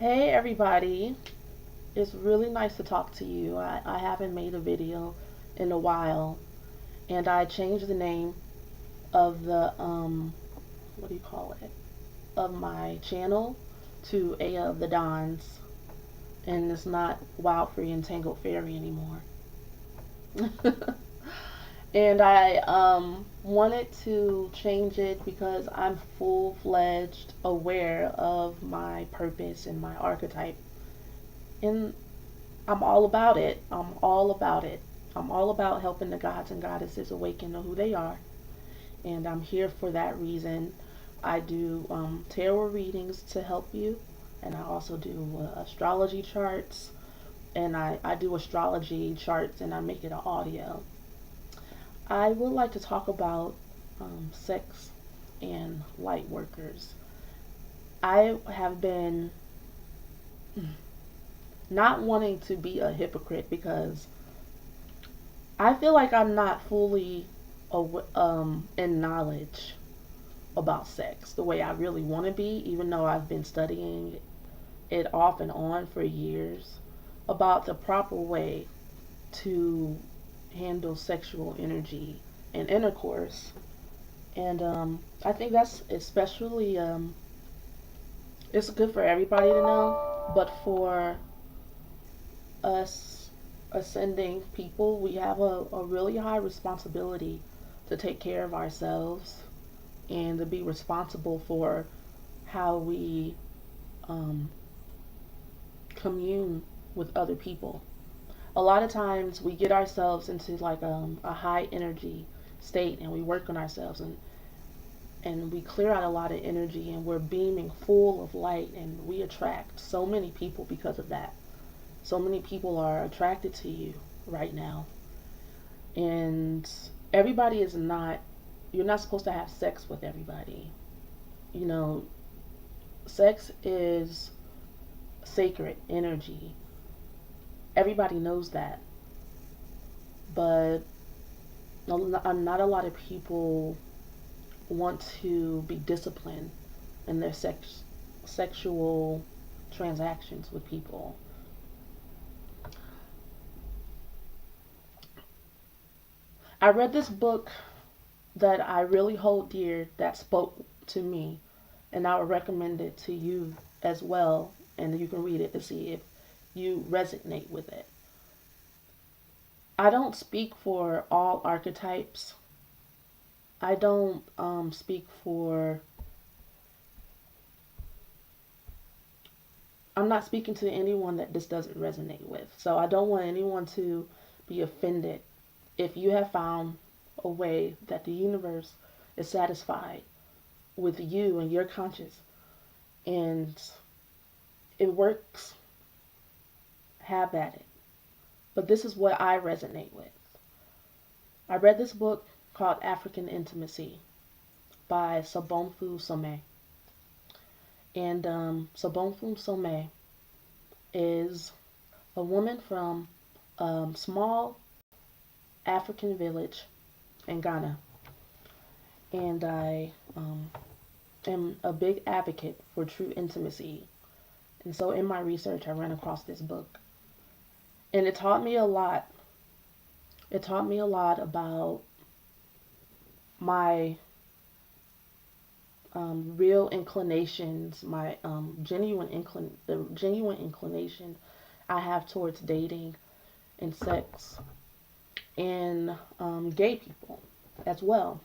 Hey everybody, it's really nice to talk to you. I haven't made a video in a while, and I changed the name of the what do you call it, of my channel to Aya of the Dons, and it's not Wild Free and Tangled Fairy anymore. And I wanted to change it because I'm full-fledged aware of my purpose and my archetype, and I'm all about it. I'm all about it. I'm all about helping the gods and goddesses awaken to who they are. And I'm here for that reason. I do tarot readings to help you. And I also do astrology charts. And I do astrology charts and I make it an audio. I would like to talk about sex and light workers. I have been not wanting to be a hypocrite because I feel like I'm not fully in knowledge about sex the way I really want to be, even though I've been studying it off and on for years about the proper way to handle sexual energy and intercourse. And I think that's especially, it's good for everybody to know, but for us ascending people, we have a really high responsibility to take care of ourselves and to be responsible for how we um, commune with other people. A lot of times we get ourselves into like a high energy state and we work on ourselves and we clear out a lot of energy and we're beaming full of light and we attract so many people because of that. So many people are attracted to you right now. And everybody is not, you're not supposed to have sex with everybody. You know, sex is sacred energy. Everybody knows that. But not a lot of people want to be disciplined in their sexual transactions with people. I read this book that I really hold dear that spoke to me, and I would recommend it to you as well. And you can read it to see if you resonate with it. I don't speak for all archetypes. I don't speak for. I'm not speaking to anyone that this doesn't resonate with. So I don't want anyone to be offended if you have found a way that the universe is satisfied with you and your conscious and it works, have at it. But this is what I resonate with. I read this book called African Intimacy by Sobonfu Some. And Sobonfu Some is a woman from a small African village in Ghana. And I am a big advocate for true intimacy. And so in my research, I ran across this book. And it taught me a lot. It taught me a lot about my real inclinations, my the genuine inclination I have towards dating and sex and gay people as well.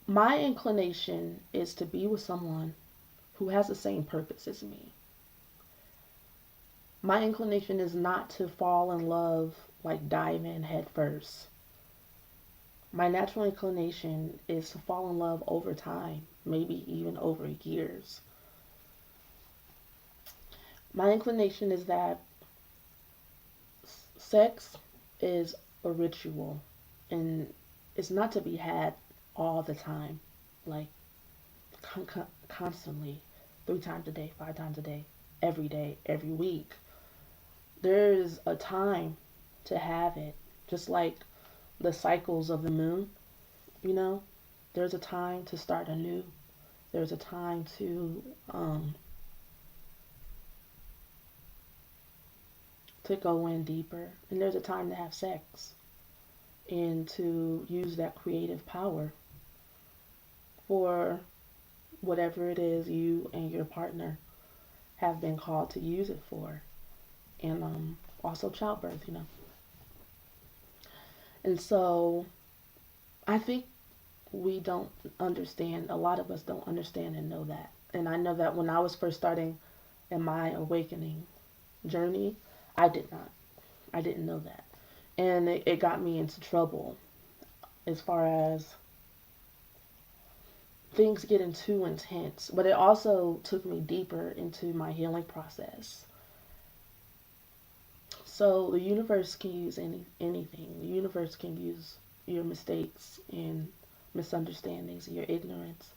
My inclination is to be with someone who has the same purpose as me. My inclination is not to fall in love like dive in head first. My natural inclination is to fall in love over time, maybe even over years. My inclination is that sex is a ritual and it's not to be had all the time, like constantly, 3 times a day, 5 times a day, every week. There's a time to have it, just like the cycles of the moon, you know, there's a time to start anew There's a time to go in deeper, and there's a time to have sex and to use that creative power for whatever it is you and your partner have been called to use it for, and also childbirth. And so I think we don't understand, a lot of us don't understand and know that. And I know that when I was first starting in my awakening journey, I did not. I didn't know that. And it got me into trouble as far as things getting too intense. But it also took me deeper into my healing process. So the universe can use anything. The universe can use your mistakes and misunderstandings and your ignorance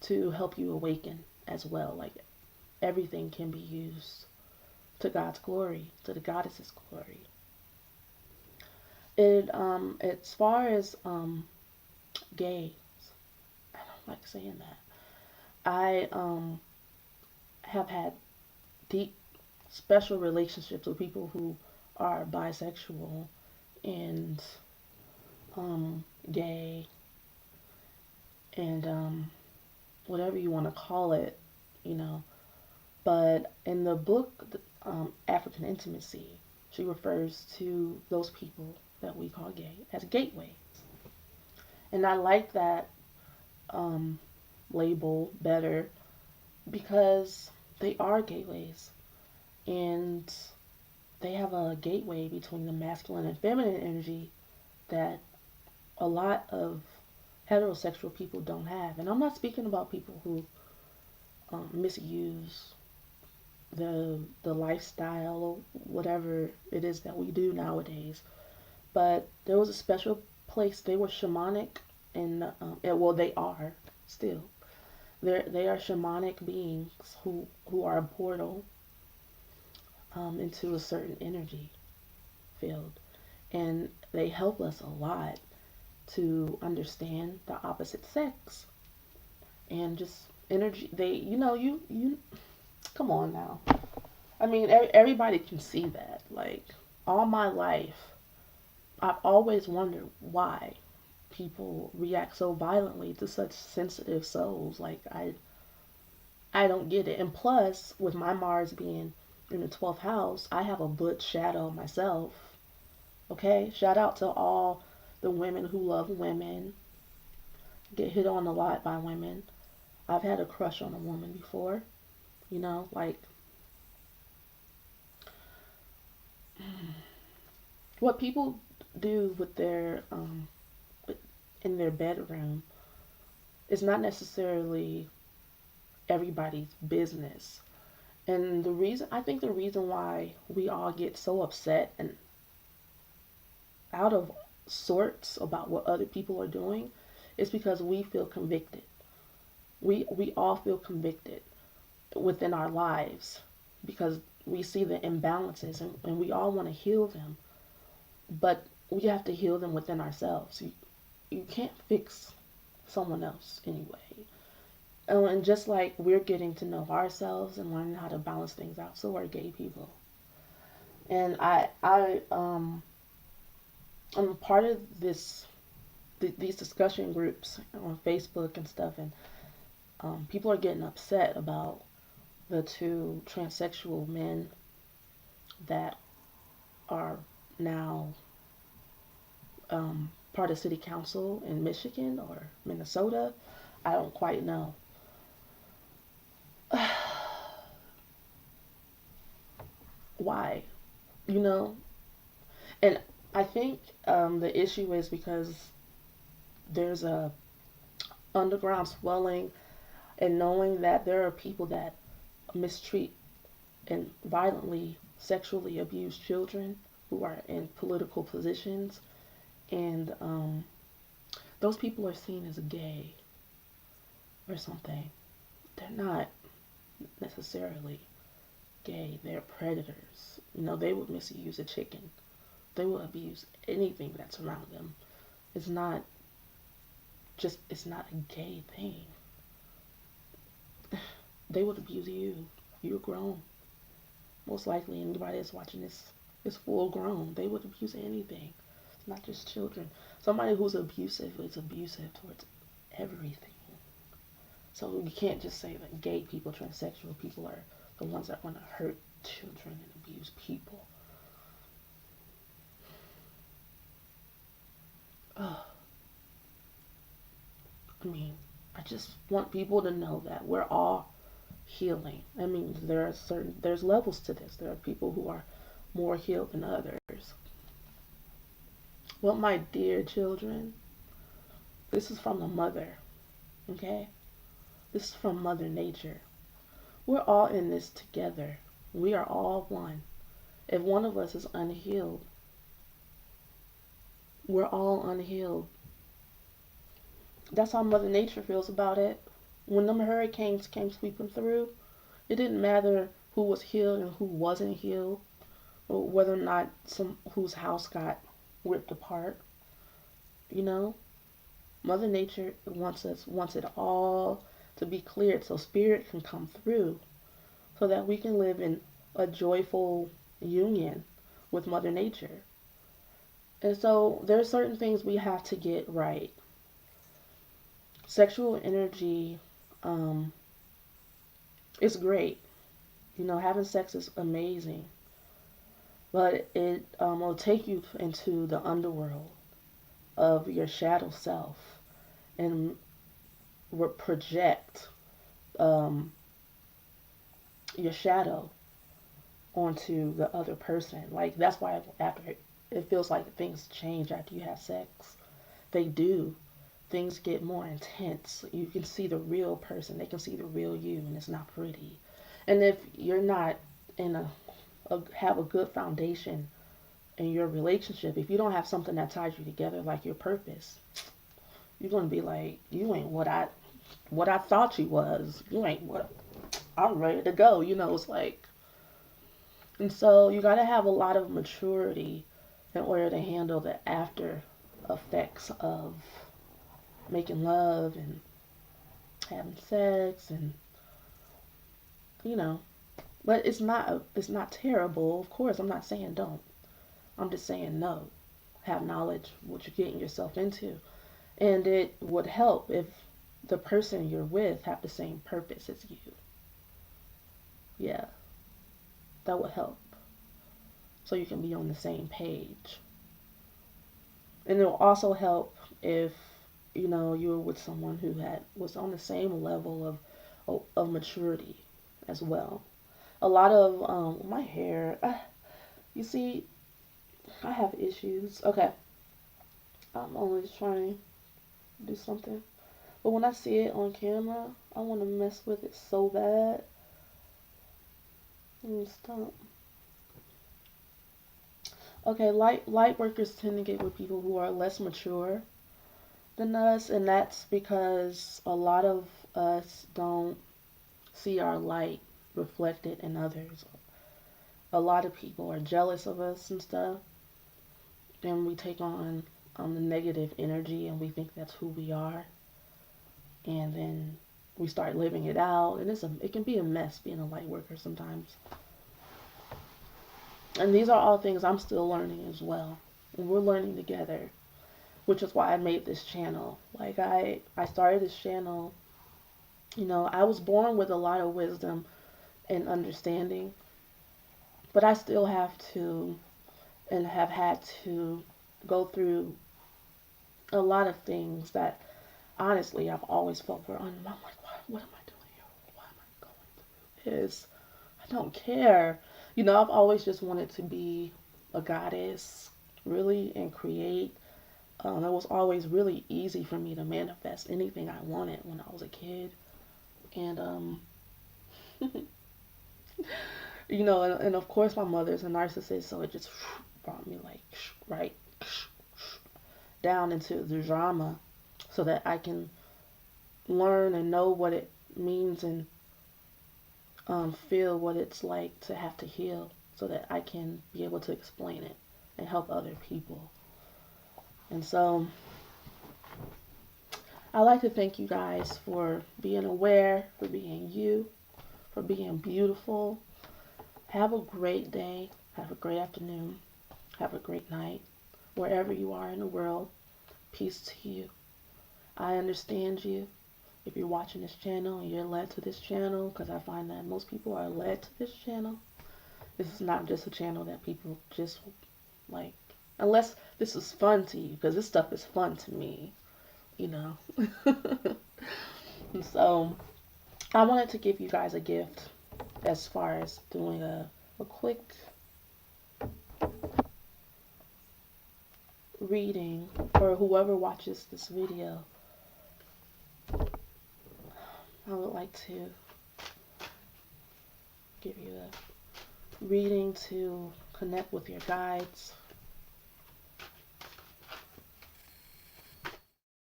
to help you awaken as well. Like everything can be used to God's glory, to the goddess's glory. As far as gays, I don't like saying that. I have had deep, special relationships with people who are bisexual and gay and whatever you want to call it, you know. But in the book, African Intimacy, she refers to those people that we call gay as gateways. And I like that label better because they are gateways. And they have a gateway between the masculine and feminine energy that a lot of heterosexual people don't have. And I'm not speaking about people who misuse the lifestyle or whatever it is that we do nowadays. But there was a special place. They were shamanic, and well, they are still. They are shamanic beings who are a portal into a certain energy field, and they help us a lot to understand the opposite sex and just energy. They, you come on now. I mean, everybody can see that. Like all my life, I've always wondered why people react so violently to such sensitive souls. Like I don't get it. And plus, with my Mars being in the 12th house, I have a butch shadow myself. Okay? Shout out to all the women who love women, get hit on a lot by women. I've had a crush on a woman before, like what people do with their in their bedroom is not necessarily everybody's business. And I think the reason why we all get so upset and out of sorts about what other people are doing is because we feel convicted. We all feel convicted within our lives because we see the imbalances, and we all want to heal them. But we have to heal them within ourselves. You can't fix someone else anyway. And just like we're getting to know ourselves and learning how to balance things out, so are gay people. And I'm a part of these discussion groups on Facebook and stuff, and people are getting upset about the two transsexual men that are now part of city council in Michigan or Minnesota. I don't quite know. Why? You know? And I think the issue is because there's a underground swelling and knowing that there are people that mistreat and violently sexually abuse children who are in political positions, and those people are seen as gay or something. They're not necessarily gay. They're predators. They would misuse a chicken. They will abuse anything that's around them. It's not a gay thing. they would abuse you. You're grown. Most likely anybody that's watching this is full grown. They would abuse anything. It's not just children. Somebody who's abusive is abusive towards everything. So you can't just say that gay people, transsexual people are the ones that want to hurt children and abuse people. Ugh. I mean, I just want people to know that we're all healing. I mean, there's levels to this. There are people who are more healed than others. Well, my dear children, this is from the mother, okay? This is from Mother Nature. We're all in this together. We are all one. If one of us is unhealed, we're all unhealed. That's how Mother Nature feels about it. When them hurricanes came sweeping through, it didn't matter who was healed and who wasn't healed, or whether or not whose house got ripped apart. You know, Mother Nature wants it all to be cleared so spirit can come through, so that we can live in a joyful union with Mother Nature. And so there's certain things we have to get right. Sexual energy is great. You know, having sex is amazing. But it will take you into the underworld of your shadow self and project your shadow onto the other person. Like, that's why after it feels like things change after you have sex. They do. Things get more intense. You can see the real person. They can see the real you, and it's not pretty. And if you're not in have a good foundation in your relationship, if you don't have something that ties you together, like your purpose, you're gonna be like, you ain't what I thought you was. You ain't what I'm ready to go. You know, it's like, and so you gotta have a lot of maturity in order to handle the after effects of making love and having sex, and you know, but it's not terrible. Of course, I'm not saying don't. I'm just saying no. Have knowledge what you're getting yourself into, and it would help if the person you're with have the same purpose as you. Yeah, that would help, so you can be on the same page. And it will also help if you know you were with someone who was on the same level of maturity as well. A lot of my hair, you see, I have issues. Okay, I'm always trying to do something, but when I see it on camera, I want to mess with it so bad. Let me stop. Okay, light workers tend to get with people who are less mature than us, and that's because a lot of us don't see our light reflected in others. A lot of people are jealous of us and stuff, and we take on the negative energy, and we think that's who we are, and then we start living it out, and it can be a mess being a light worker sometimes. And these are all things I'm still learning as well, and we're learning together, which is why I made this channel. Like, I started this channel, you know, I was born with a lot of wisdom and understanding, but I still have to and have had to go through a lot of things that honestly I've always felt were I'm like, what am I doing here? Why am I going through this? I don't care. You know, I've always just wanted to be a goddess, really, and create. It was always really easy for me to manifest anything I wanted when I was a kid. And, you know, and of course my mother's a narcissist, so it just brought me like right down into the drama so that I can learn and know what it means and feel what it's like to have to heal so that I can be able to explain it and help other people. And so I like to thank you guys for being aware, for being you. for being beautiful. Have a great day. Have a great afternoon. Have a great night. Wherever you are in the world, peace to you. I understand you. If you're watching this channel and you're led to this channel, because I find that most people are led to this channel. This is not just a channel that people just like, unless this is fun to you, because this stuff is fun to me, you know. And so I wanted to give you guys a gift as far as doing a quick reading for whoever watches this video. I would like to give you a reading to connect with your guides,